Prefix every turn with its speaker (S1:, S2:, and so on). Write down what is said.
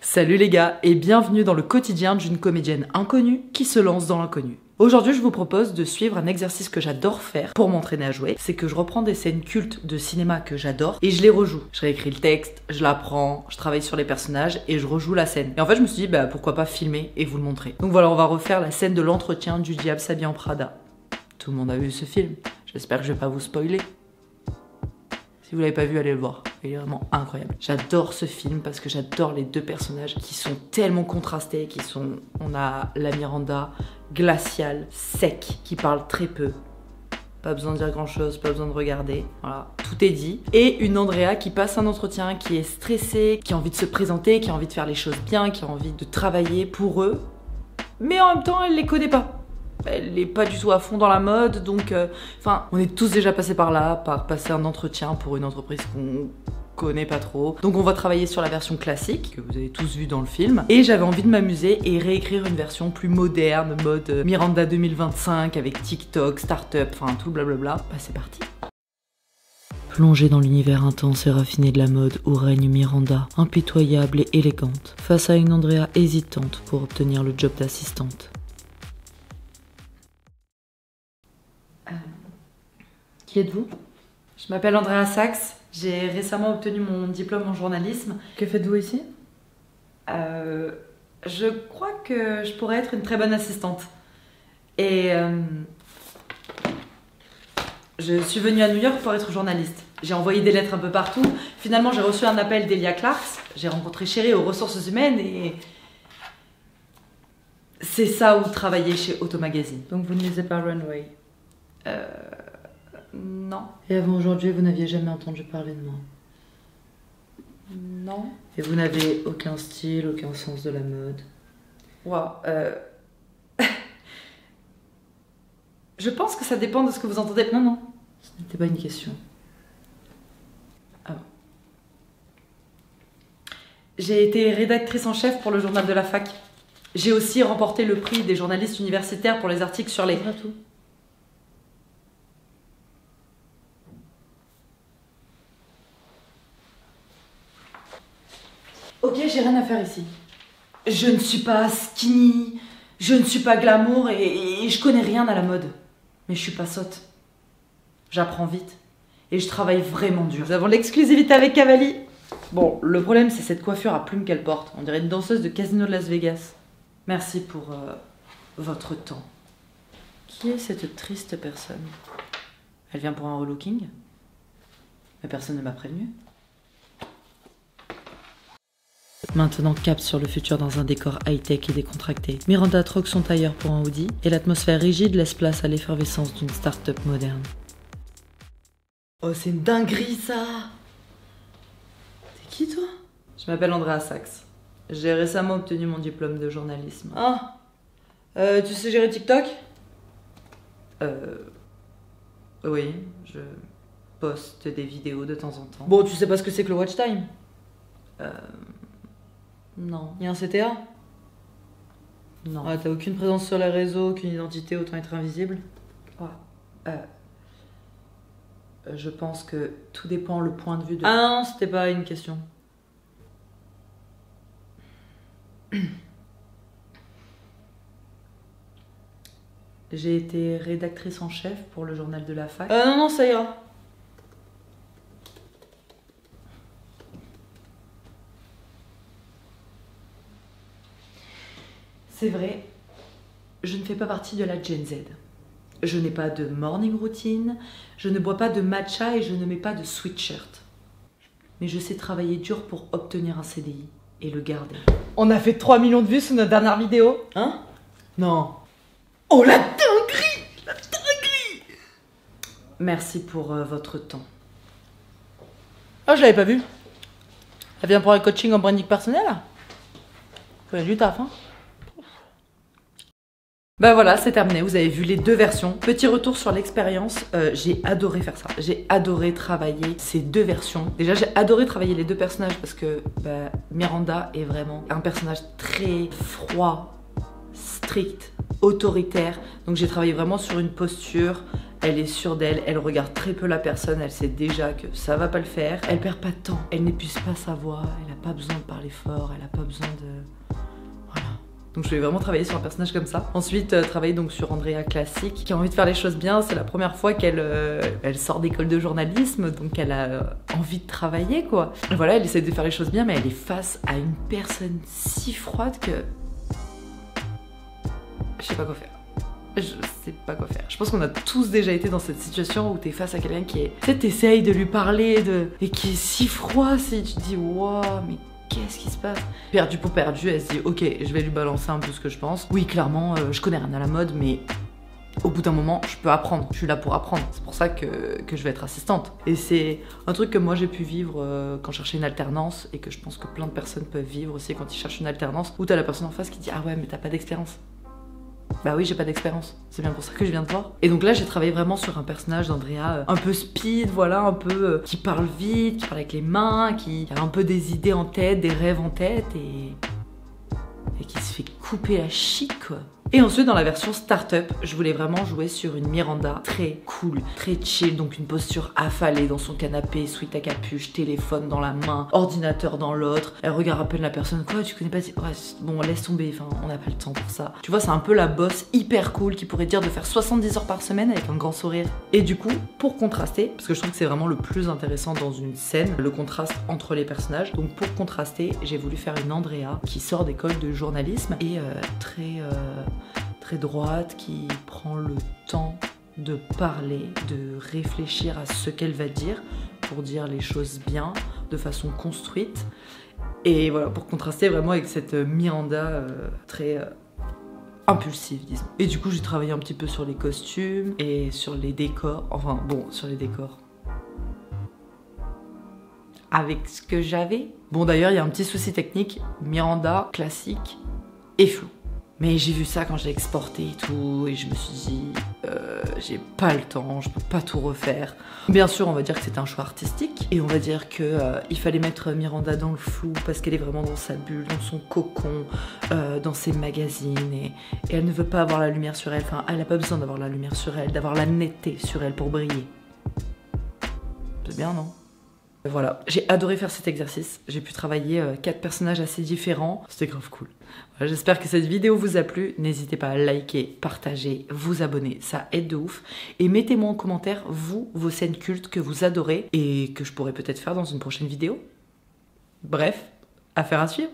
S1: Salut les gars et bienvenue dans le quotidien d'une comédienne inconnue qui se lance dans l'inconnu. Aujourd'hui je vous propose de suivre un exercice que j'adore faire pour m'entraîner à jouer. C'est que je reprends des scènes cultes de cinéma que j'adore et je les rejoue. Je réécris le texte, je l'apprends, je travaille sur les personnages et je rejoue la scène. Et en fait je me suis dit pourquoi pas filmer et vous le montrer. Donc voilà, on va refaire la scène de l'entretien du diable s'habille en Prada. Tout le monde a vu ce film, j'espère que je vais pas vous spoiler. Si vous l'avez pas vu, allez le voir. Il est vraiment incroyable. J'adore ce film parce que j'adore les deux personnages qui sont tellement contrastés, on a la Miranda glaciale, sec, qui parle très peu. Pas besoin de dire grand chose, pas besoin de regarder. Voilà, tout est dit. Et une Andrea qui passe un entretien, qui est stressée, qui a envie de se présenter, qui a envie de faire les choses bien, qui a envie de travailler pour eux. Mais en même temps, elle les connaît pas. Elle est pas du tout à fond dans la mode, donc on est tous déjà passés par là, par passer un entretien pour une entreprise qu'on connaît pas trop. Donc on va travailler sur la version classique, que vous avez tous vu dans le film. Et j'avais envie de m'amuser et réécrire une version plus moderne, mode Miranda 2025, avec TikTok, start-up, tout blablabla. C'est parti. Plongée dans l'univers intense et raffiné de la mode où règne Miranda, impitoyable et élégante, face à une Andrea hésitante pour obtenir le job d'assistante. Qui êtes-vous? Je m'appelle Andrea Sachs, j'ai récemment obtenu mon diplôme en journalisme. Que faites-vous ici? Je crois que je pourrais être une très bonne assistante. Et je suis venue à New York pour être journaliste. J'ai envoyé des lettres un peu partout. Finalement, j'ai reçu un appel d'Elia Clarks. J'ai rencontré Chérie aux ressources humaines et... c'est ça où travailler chez Auto Magazine. Donc vous ne lisez pas Runway? Non. Et avant aujourd'hui, vous n'aviez jamais entendu parler de moi? Non. Et vous n'avez aucun style, aucun sens de la mode? Wow. Je pense que ça dépend de ce que vous entendez. Non, non. Ce n'était pas une question. Ah bon. J'ai été rédactrice en chef pour le journal de la fac. J'ai aussi remporté le prix des journalistes universitaires pour les articles sur les... tout. Ok, j'ai rien à faire ici. Je ne suis pas skinny, je ne suis pas glamour et je connais rien à la mode. Mais je suis pas sotte. J'apprends vite et je travaille vraiment dur. Nous avons l'exclusivité avec Cavalli. Bon, le problème c'est cette coiffure à plumes qu'elle porte. On dirait une danseuse de casino de Las Vegas. Merci pour votre temps. Qui est cette triste personne? Elle vient pour un relooking? Mais personne ne m'a prévenu. Maintenant cap sur le futur dans un décor high-tech et décontracté. Miranda troque son tailleur pour un hoodie et l'atmosphère rigide laisse place à l'effervescence d'une start-up moderne. Oh, c'est une dinguerie ça! T'es qui toi? Je m'appelle Andrea Sachs. J'ai récemment obtenu mon diplôme de journalisme. Ah! Tu sais gérer TikTok? Oui, je poste des vidéos de temps en temps. Bon, tu sais pas ce que c'est que le watch time? Non. Il y a un CTA? Non. Ah, t'as aucune présence sur les réseaux, aucune identité, autant être invisible? Ouais. Je pense que tout dépend le point de vue de... Ah non, c'était pas une question. J'ai été rédactrice en chef pour le journal de la fac. Non, non, ça ira. C'est vrai, je ne fais pas partie de la Gen Z. Je n'ai pas de morning routine, je ne bois pas de matcha et je ne mets pas de sweatshirt. Mais je sais travailler dur pour obtenir un CDI et le garder. On a fait 3 millions de vues sur notre dernière vidéo. Hein? Non. Oh la dinguerie! La dinguerie! Merci pour votre temps. Oh, je l'avais pas vu. Elle vient pour un coaching en branding personnel? Ça du taf, hein? Voilà, c'est terminé, vous avez vu les deux versions. Petit retour sur l'expérience, j'ai adoré faire ça. J'ai adoré travailler ces deux versions. Déjà, j'ai adoré travailler les deux personnages parce que Miranda est vraiment un personnage très froid, strict, autoritaire. Donc j'ai travaillé vraiment sur une posture elle est sûre d'elle, elle regarde très peu la personne, elle sait déjà que ça va pas le faire, elle perd pas de temps, elle n'épuise pas sa voix, elle a pas besoin de parler fort, elle a pas besoin de... Voilà. Donc je voulais vraiment travailler sur un personnage comme ça. Ensuite, travailler donc sur Andrea classique, qui a envie de faire les choses bien. C'est la première fois qu'elle elle sort d'école de journalisme, donc elle a envie de travailler, quoi. Et voilà, elle essaie de faire les choses bien, mais elle est face à une personne si froide que... Je sais pas quoi faire. Je sais pas quoi faire. Je pense qu'on a tous déjà été dans cette situation où t'es face à quelqu'un qui est... Tu sais, t'essayes de lui parler et qui est si froid, tu te dis, waouh, mais... Qu'est-ce qui se passe? Perdu pour perdu, elle se dit ok, je vais lui balancer un peu ce que je pense. Oui, clairement, je connais rien à la mode, mais au bout d'un moment, je peux apprendre. Je suis là pour apprendre. C'est pour ça que je vais être assistante. Et c'est un truc que moi j'ai pu vivre quand je cherchais une alternance et que je pense que plein de personnes peuvent vivre aussi quand ils cherchent une alternance, où t'as la personne en face qui dit ah ouais, mais t'as pas d'expérience. Bah oui, j'ai pas d'expérience. C'est bien pour ça que je viens de voir. Et donc là, j'ai travaillé vraiment sur un personnage d'Andrea un peu speed, voilà, un peu qui parle vite, qui parle avec les mains, qui a un peu des idées en tête, des rêves en tête et qui se fait couper la chic, quoi. Et ensuite, dans la version startup, je voulais vraiment jouer sur une Miranda très cool, très chill, donc une posture affalée dans son canapé, sweat à capuche, téléphone dans la main, ordinateur dans l'autre. Elle regarde à peine la personne, quoi, tu connais pas... Ouais, bon, laisse tomber, enfin, on n'a pas le temps pour ça. Tu vois, c'est un peu la boss hyper cool qui pourrait dire de faire 70 heures par semaine avec un grand sourire. Et du coup, pour contraster, parce que je trouve que c'est vraiment le plus intéressant dans une scène, le contraste entre les personnages, donc pour contraster, j'ai voulu faire une Andrea qui sort d'école de journalisme et très droite, qui prend le temps de parler, de réfléchir à ce qu'elle va dire pour dire les choses bien, de façon construite. Et voilà, pour contraster vraiment avec cette Miranda très impulsive, disons. Et du coup, j'ai travaillé un petit peu sur les costumes et sur les décors. Enfin, bon, sur les décors. Avec ce que j'avais. Bon, d'ailleurs, il y a un petit souci technique. Miranda classique et flou. Mais j'ai vu ça quand j'ai exporté et tout, et je me suis dit, j'ai pas le temps, je peux pas tout refaire. Bien sûr, on va dire que c'est un choix artistique, et on va dire que il fallait mettre Miranda dans le flou, parce qu'elle est vraiment dans sa bulle, dans son cocon, dans ses magazines, et elle ne veut pas avoir la lumière sur elle, enfin, elle a pas besoin d'avoir la lumière sur elle, d'avoir la netteté sur elle pour briller. C'est bien, non ? Voilà, j'ai adoré faire cet exercice, j'ai pu travailler 4 personnages assez différents, c'était grave cool. Voilà, j'espère que cette vidéo vous a plu, n'hésitez pas à liker, partager, vous abonner, ça aide de ouf. Et mettez-moi en commentaire, vous, vos scènes cultes que vous adorez et que je pourrais peut-être faire dans une prochaine vidéo. Bref, affaire à suivre.